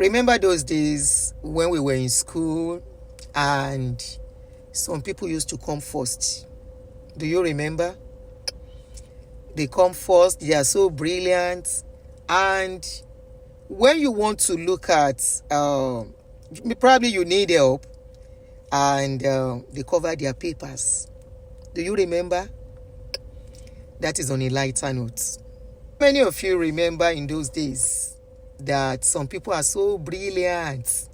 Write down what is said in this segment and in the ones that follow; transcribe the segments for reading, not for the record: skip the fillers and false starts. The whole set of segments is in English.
Remember those days when we were in school and some people used to come first? Do you remember? They come first, they are so brilliant. And when you want to look at, probably you need help, and they cover their papers. Do you remember? That is on a lighter note. Many of you remember in those days that some people are so brilliant?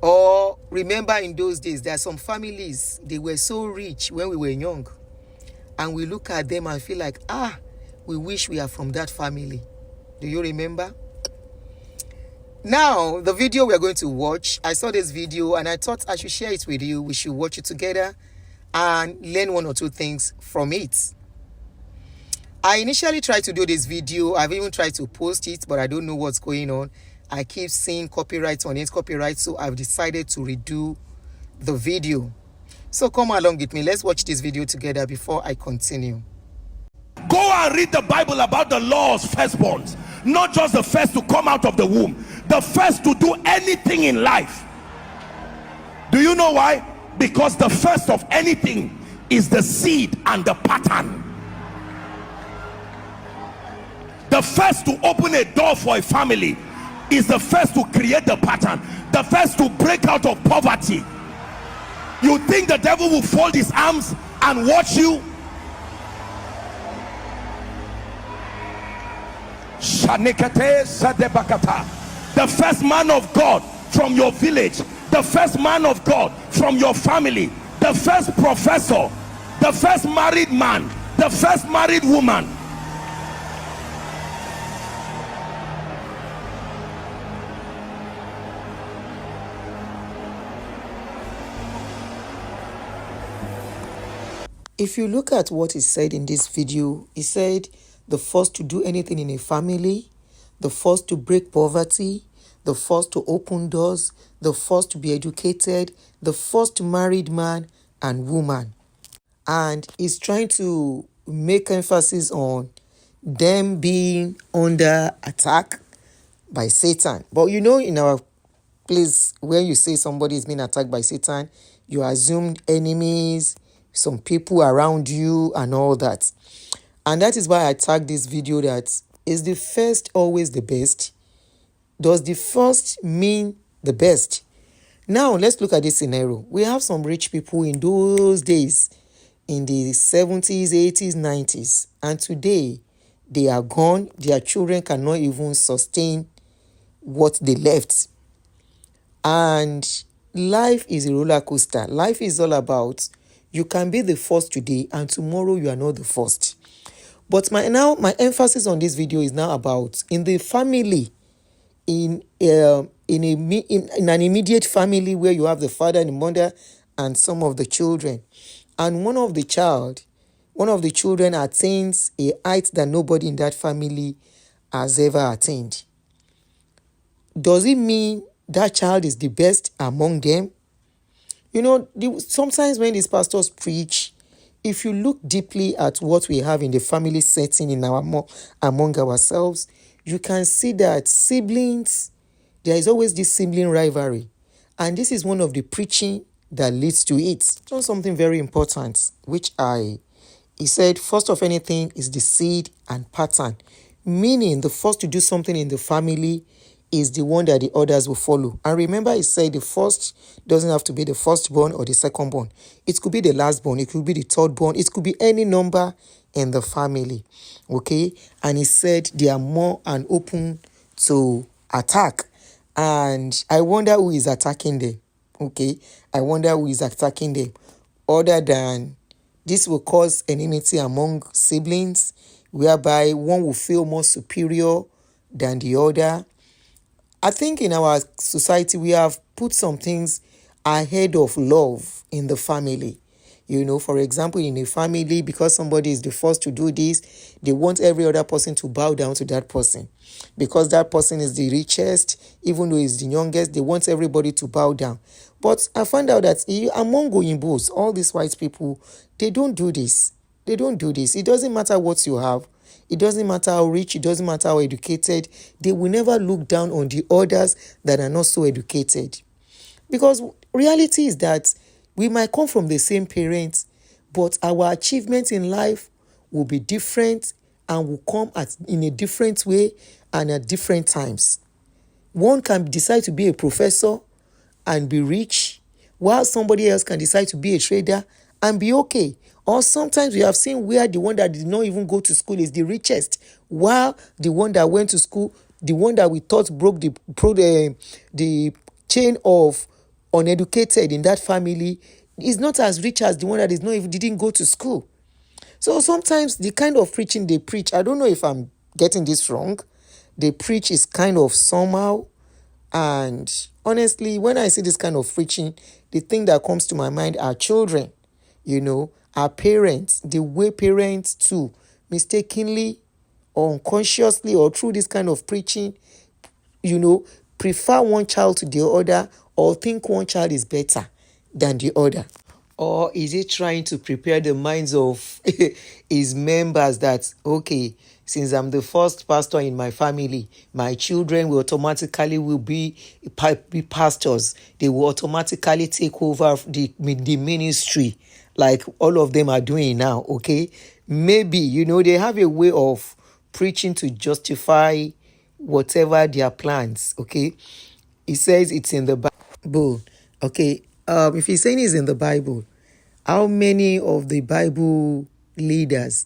Or remember in those days, there are some families, they were so rich when we were young. And we look at them and feel like, we wish we are from that family. Do you remember? Now, the video we are going to watch, I saw this video and I thought I should share it with you. We should watch it together and learn one or two things from it. I initially tried to do this video. I've even tried to post it, but I don't know what's going on. I keep seeing copyright on it, so I've decided to redo the video. So come along with me. Let's watch this video together before I continue. Go and read the Bible about the laws firstborns. Not just the first to come out of the womb, the first to do anything in life. Do you know why? Because the first of anything is the seed and the pattern. The first to open a door for a family is the first to create the pattern, the first to break out of poverty. You think the devil will fold his arms and watch you? The first man of God from your village, the first man of God from your family, the first professor, the first married man, the first married woman. If you look at what is said in this video, he said the first to do anything in a family, the first to break poverty, the first to open doors, the first to be educated, the first married man and woman. And he's trying to make emphasis on them being under attack by Satan. But you know, in our place, when you say somebody is being attacked by Satan, you assume enemies, some people around you and all that. And that is why I tagged this video that is the first always the best? Does the first mean the best? Now let's look at this scenario. We have some rich people in those days, in the 70s, 80s, 90s, and today they are gone. Their children cannot even sustain what they left. And life is a roller coaster. Life is all about, you can be the first today and tomorrow you are not the first. But my emphasis on this video is now about in the family, in an immediate family where you have the father and the mother and some of the children, and one of the children attains a height that nobody in that family has ever attained. Does it mean that child is the best among them? You know, sometimes when these pastors preach, if you look deeply at what we have in the family setting among ourselves, you can see that siblings, there is always this sibling rivalry. And this is one of the preaching that leads to it. Just something very important, he said, first of anything is the seed and pattern. Meaning the first to do something in the family is the one that the others will follow. And remember, he said the first doesn't have to be the firstborn or the secondborn. It could be the lastborn. It could be the thirdborn. It could be any number in the family. Okay? And he said they are more and open to attack. And I wonder who is attacking them. Okay? I wonder who is attacking them. Other than this will cause enmity among siblings, whereby one will feel more superior than the other. I think in our society, we have put some things ahead of love in the family. You know, for example, in a family, because somebody is the first to do this, they want every other person to bow down to that person. Because that person is the richest, even though he's the youngest, they want everybody to bow down. But I found out that among Oyimbos, all these white people, they don't do this. They don't do this. It doesn't matter what you have. It doesn't matter how rich, it doesn't matter how educated, they will never look down on the others that are not so educated. Because reality is that we might come from the same parents, but our achievements in life will be different and will come in a different way and at different times. One can decide to be a professor and be rich, while somebody else can decide to be a trader and be okay. Or sometimes we have seen where the one that did not even go to school is the richest, while the one that went to school, the one that we thought broke the chain of uneducated in that family, is not as rich as the one that didn't go to school. So sometimes the kind of preaching they preach, I don't know if I'm getting this wrong, they preach is kind of somehow. And honestly, when I see this kind of preaching, the thing that comes to my mind are children, our parents, the way parents too mistakenly or unconsciously or through this kind of preaching, prefer one child to the other or think one child is better than the other. Or is he trying to prepare the minds of his members that, okay, since I'm the first pastor in my family, my children will automatically be pastors. They will automatically take over the ministry like all of them are doing now, okay? Maybe, they have a way of preaching to justify whatever their plans, okay? He says it's in the Bible, okay? If he's saying it's in the Bible, how many of the Bible leaders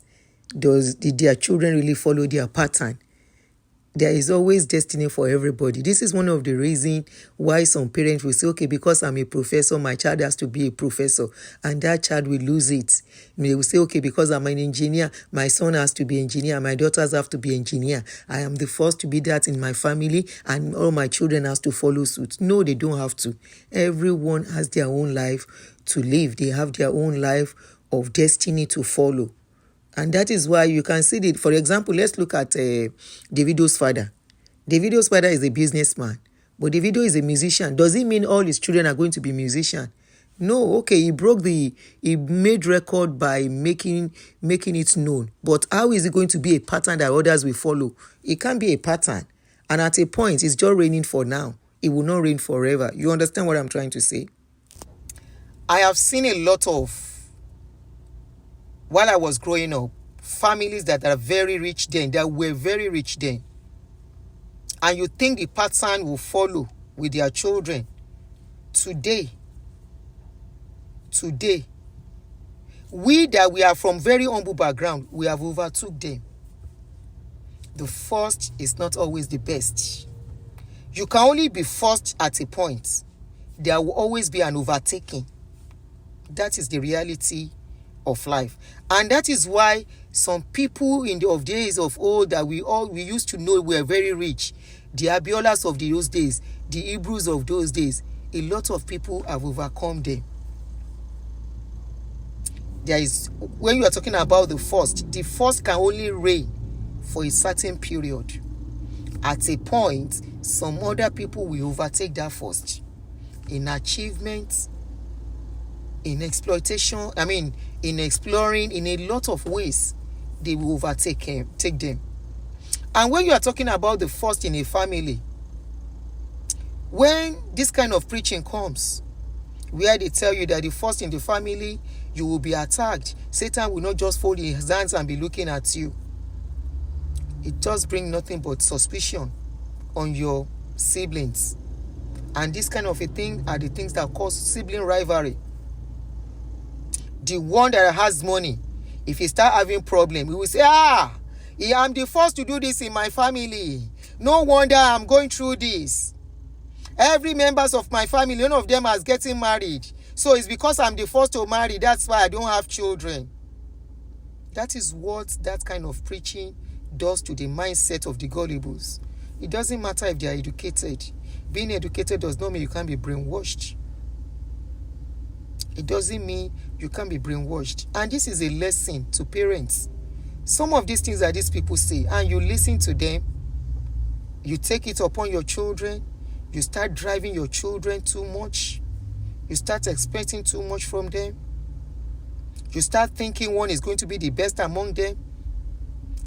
did their children really follow their pattern? There is always destiny for everybody. This is one of the reasons why some parents will say, okay, because I'm a professor, my child has to be a professor, and that child will lose it. They will say, okay, because I'm an engineer, my son has to be engineer, my daughters have to be engineer. I am the first to be that in my family, and all my children has to follow suit. No, they don't have to. Everyone has their own life to live. They have their own life of destiny to follow. And that is why you can see that, for example, let's look at Davido's father. Davido's father is a businessman, but Davido is a musician. Does it mean all his children are going to be musicians? No, okay, he made record by making it known. But how is it going to be a pattern that others will follow? It can't be a pattern. And at a point, it's just raining for now. It will not rain forever. You understand what I'm trying to say? I have seen a lot of, while I was growing up, families that are very rich then, that were very rich then. And you think the pattern will follow with their children. Today, we that we are from very humble background, we have overtook them. The first is not always the best. You can only be first at a point. There will always be an overtaking. That is the reality of life. And that is why some people in the days of old that we used to know were very rich, the Abiolas of those days, the Hebrews of those days, a lot of people have overcome them. When you are talking about the first can only reign for a certain period. At a point, some other people will overtake that first in achievements, in exploitation, in exploring, in a lot of ways, they will take them. And when you are talking about the first in a family, when this kind of preaching comes, where they tell you that the first in the family, you will be attacked, Satan will not just fold his hands and be looking at you. It just brings nothing but suspicion on your siblings. And this kind of a thing are the things that cause sibling rivalry. The one that has money, if he start having problem, he will say, I'm the first to do this in my family. No wonder I'm going through this. Every members of my family, none of them is getting married. So it's because I'm the first to marry. That's why I don't have children. That is what that kind of preaching does to the mindset of the gullibles. It doesn't matter if they are educated. Being educated does not mean you can't be brainwashed. It doesn't mean you can't be brainwashed. And this is a lesson to parents. Some of these things that these people say, and you listen to them, you take it upon your children, you start driving your children too much, you start expecting too much from them, you start thinking one is going to be the best among them.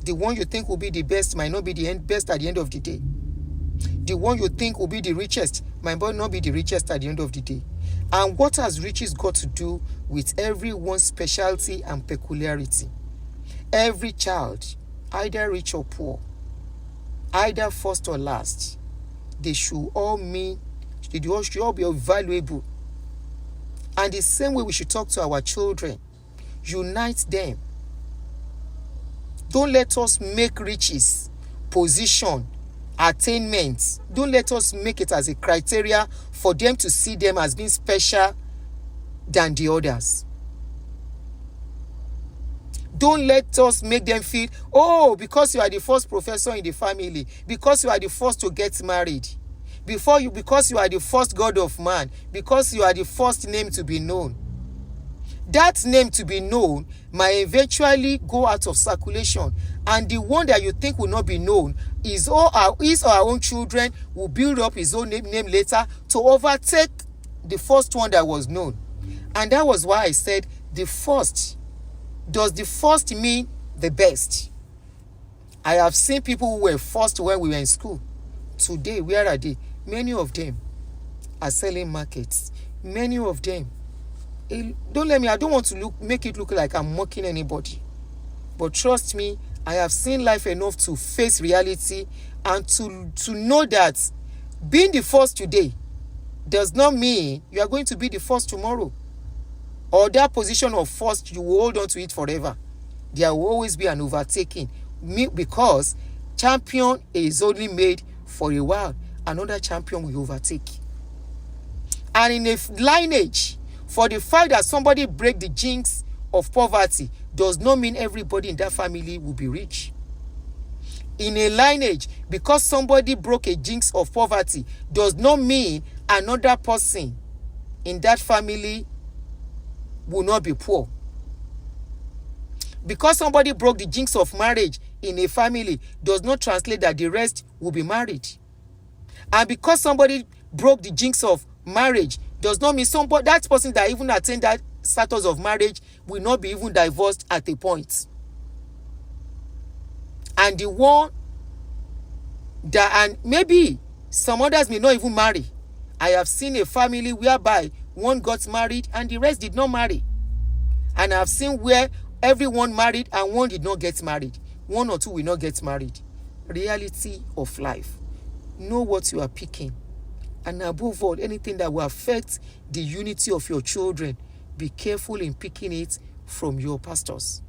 The one you think will be the best might not be the best at the end of the day. The one you think will be the richest might not be the richest at the end of the day. And what has riches got to do with everyone's specialty and peculiarity? Every child, either rich or poor, either first or last, they should all should all be valuable. And the same way we should talk to our children. Unite them. Don't let us make riches, position, attainments. Don't let us make it as a criteria for them to see them as being special than the others. Don't let us make them feel, oh, because you are the first professor in the family, because you are the first to get married, because you are the first God of man, because you are the first name to be known. That name to be known might eventually go out of circulation, and the one that you think will not be known is our own children will build up his own name later to overtake the first one that was known. And that was why I said the first. Does the first mean the best? I have seen people who were first when we were in school. Today, where are they? Many of them are selling markets. Many of them. I don't want to make it look like I'm mocking anybody. But trust me, I have seen life enough to face reality and to know that being the first today does not mean you are going to be the first tomorrow. Or that position of first, you will hold on to it forever. There will always be an overtaking, because champion is only made for a while. Another champion will overtake. And in a lineage, for the fact that somebody break the jinx of poverty does not mean everybody in that family will be rich. In a lineage, because somebody broke a jinx of poverty does not mean another person in that family will not be poor. Because somebody broke the jinx of marriage in a family does not translate that the rest will be married. And because somebody broke the jinx of marriage does not mean that person that even attained that status of marriage will not be even divorced at a point. And the one and maybe some others may not even marry. I have seen a family whereby one got married and the rest did not marry. And I have seen where everyone married and one did not get married. One or two will not get married. Reality of life. Know what you are picking. And above all, anything that will affect the unity of your children, be careful in picking it from your pastors.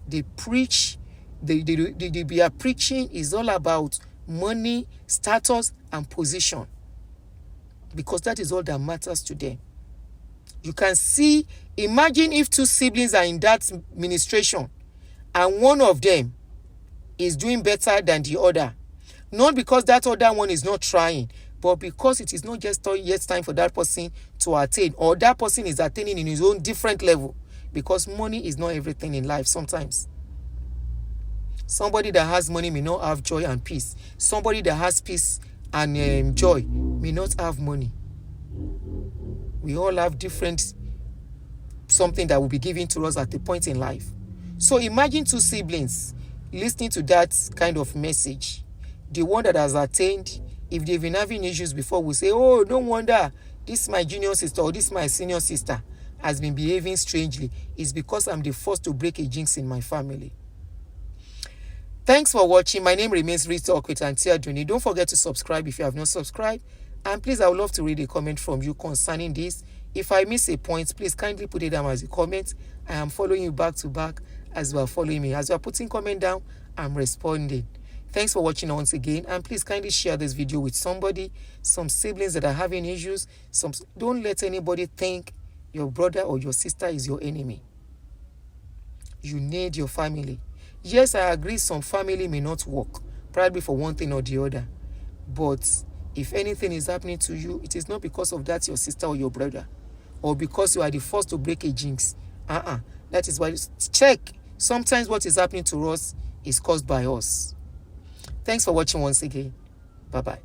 They preach, their preaching is all about money, status, and position. Because that is all that matters to them. You can see, imagine if two siblings are in that ministration and one of them is doing better than the other. Not because that other one is not trying, but because it is not just yet time for that person to attain, or that person is attaining in his own different level. Because money is not everything in life sometimes. Somebody that has money may not have joy and peace. Somebody that has peace and joy may not have money. We all have different something that will be given to us at a point in life. So imagine two siblings listening to that kind of message. The one that has attained, if they've been having issues before, will say, oh, no wonder this my junior sister or this my senior sister has been behaving strangely. It's because I'm the first to break a jinx in my family. Thanks for watching. My name remains Real Talk with Auntie Aduni. Don't forget to subscribe if you have not subscribed. And please, I would love to read a comment from you concerning this. If I miss a point, please kindly put it down as a comment. I am following you back to back as you are following me. As you are putting comment down, I'm responding. Thanks for watching once again. And please kindly share this video with somebody, some siblings that are having issues. Don't let anybody think your brother or your sister is your enemy. You need your family. Yes, I agree some family may not work, probably for one thing or the other. But if anything is happening to you, it is not because of that your sister or your brother, or because you are the first to break a jinx. That is why, check. Sometimes what is happening to us is caused by us. Thanks for watching once again. Bye-bye.